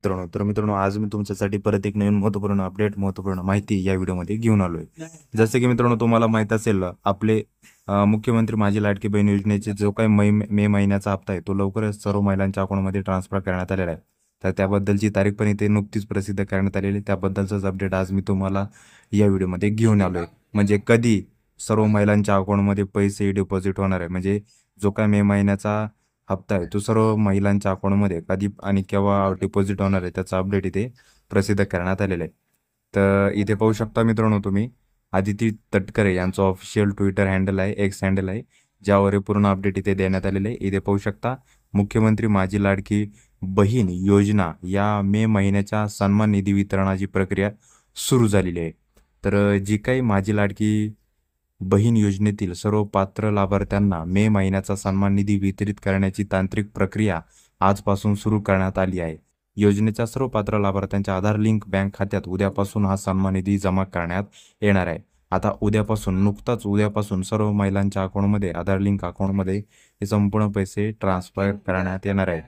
मित्रांनो आज मी तुमच्यासाठी परत एक नवीन महत्त्वपूर्ण माहिती या व्हिडिओमध्ये घेऊन आलोय। जसं की मित्रांनो तुम्हाला माहित असेल आपले मुख्यमंत्री माझी लाडकी बहीण योजनेचे जो काही मे महिन्याचा हप्ता आहे तो लवकरच सर्व महिलांच्या अकाउंटमध्ये ट्रान्सफर करण्यात आलेला आहे। तर त्याबद्दलची तारीख पण इथे नुकतीच प्रसिद्ध करण्यात आलेली आहे। त्याबद्दलचाच अपडेट आज मी तुम्हाला या व्हिडिओमध्ये घेऊन आलोय। म्हणजे कधी सर्व महिलांच्या अकाउंटमध्ये पैसे डिपॉझिट होणार आहे, म्हणजे जो काही मे महिन्याचा हप्ता आहे तो सर्व महिलांच्या अकाउंटमध्ये कधी आणि केव्हा डिपॉझिट होणार आहे त्याचा अपडेट इथे प्रसिद्ध करण्यात आलेला आहे। तर इथे पाहू शकता मित्रांनो तुम्ही आदिती तटकरे यांचं ऑफिशियल ट्विटर हँडल आहे, एक्स हँडल आहे, ज्यावर हे पूर्ण अपडेट इथे देण्यात आलेले आहे। इथे पाहू शकता मुख्यमंत्री माझी लाडकी बहीण योजना या मे महिन्याच्या सन्मान निधी वितरणाची प्रक्रिया सुरू झालेली आहे। तर जी काही माझी लाडकी बहीण योजनेतील सर्व पात्र लाभार्थ्यांना मे महिन्याचा सन्मान निधी वितरित करण्याची तांत्रिक प्रक्रिया आजपासून सुरू करण्यात आली आहे। योजनेच्या सर्व पात्र लाभार्थ्यांच्या आधार लिंक बँक खात्यात उद्यापासून हा सन्मान निधी जमा करण्यात येणार आहे। आता नुकताच उद्यापासून सर्व महिलांच्या अकाउंटमध्ये आधार लिंक अकाउंटमध्ये हे संपूर्ण पैसे ट्रान्सफर करण्यात येणार आहे।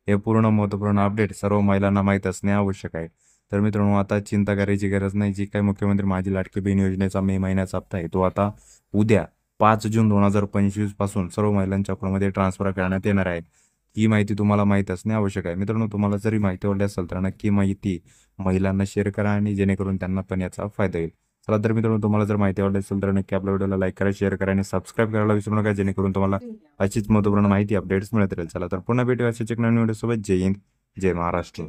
हे पूर्ण महत्त्वपूर्ण अपडेट सर्व महिलांना माहीत असणे आवश्यक आहे। तर मित्रांनो आता चिंता करायची गरज नाही। जी काही मुख्यमंत्री माझी लाडकी बहीण योजनेचा मे महिन्याचा हप्ता आहे तो आता उद्या 5 जून 2025 पासून सर्व महिलांच्या अकाउंटमध्ये ट्रान्सफर करण्यात येणार आहे। ही माहिती तुम्हाला माहीत असणे आवश्यक आहे। मित्रांनो तुम्हाला जरी माहिती आवडली असेल तर नक्की माहिती महिलांना शेअर करा आणि जेणेकरून त्यांना पण याचा फायदा होईल। चला तर मित्रांनो तुम्हाला जर माहिती आवडली असेल तर नक्की आपल्या व्हिडिओला लाईक करा, शेअर करा आणि सबस्क्राईब करायला विसरू नका, जेणेकरून तुम्हाला अशीच महत्त्वपूर्ण माहिती अपडेट्स मिळत राहील। चला तर पुन्हा भेटूया अशाच एक नवीन व्हिडिओ सोबत। जय हिंद, जय महाराष्ट्र।